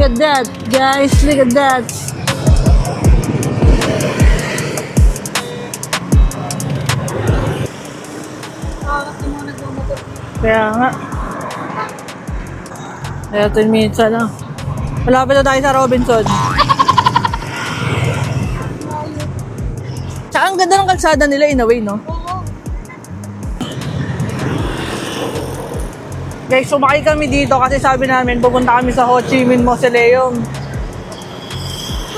at that, guys. Look at that. Kaya nga. Kaya 10 minutes na lang. Malapit na tayo sa Robinson. Tsaka ang ganda ng kalsada nila in a way, no? Guys, sumakay kami dito kasi sabi namin pupunta kami sa Ho Chi Minh Mausoleum.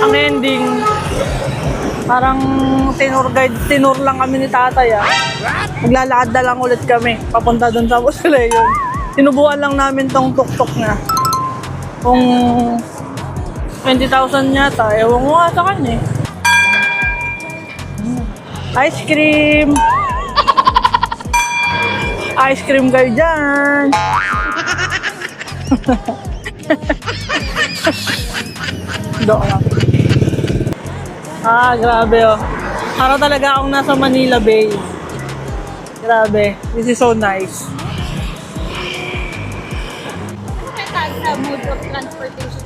Ang ending, parang tinur lang kami ni tatay Maglalakad na lang ulit kami papunta dun sa Mausoleum. Sinubukan lang namin tong tuk-tuk na. Kung 20,000 yata, ewan ko nga sa kanya Ice cream! Ice cream kayo dyan! Doon lang. Grabe Para talaga akong nasa Manila Bay. Grabe. This is so nice. Sa mode of transportation.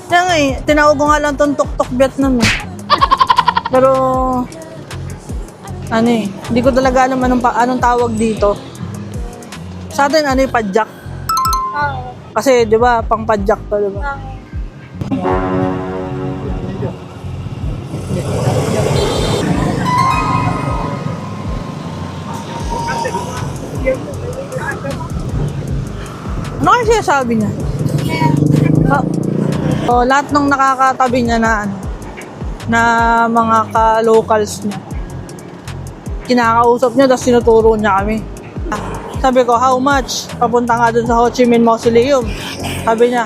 Kaya nga tinawag ko nga lang itong tuk-tuk Vietnam Pero, hindi ko talaga alam anong tawag dito. Sa atin, padjak. Kasi, di ba, pang padjak to, di ba? Ano kasi sabi niya? Lahat ng nakakatabi niya na mga ka-locals niya. Kinakausap niya, tapos sinuturo niya kami. Sabi ko, how much? Papunta nga dun sa Ho Chi Minh Mausoleum. Sabi niya,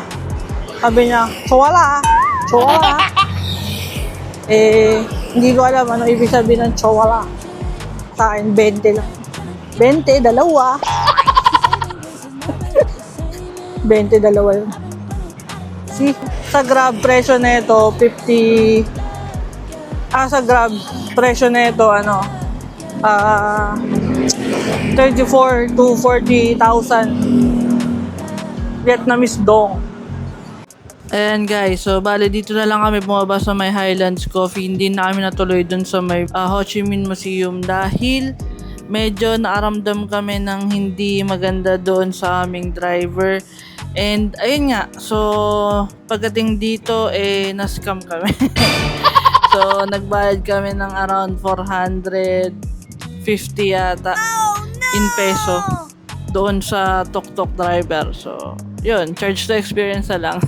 chowala. Hindi ko alam ano ibig sabihin ng chowala. Sa akin, 20 lang. 20, dalawa. 20, dalawa yun. See, sa Grab, presyo na ito, 50... sa Grab, presyo na ito, 34 to 40,000 Vietnamese dong. Ayan guys, so bale dito na lang kami bumaba sa may Highlands Coffee. Hindi na kami natuloy dun sa may Ho Chi Minh Museum dahil medyo naaramdam kami ng hindi maganda doon sa aming driver. And ayun nga, so pagdating dito na-scam kami. So nagbayad kami ng around 450 yata in peso doon sa tuk-tuk driver. So yun, charge to experience na lang.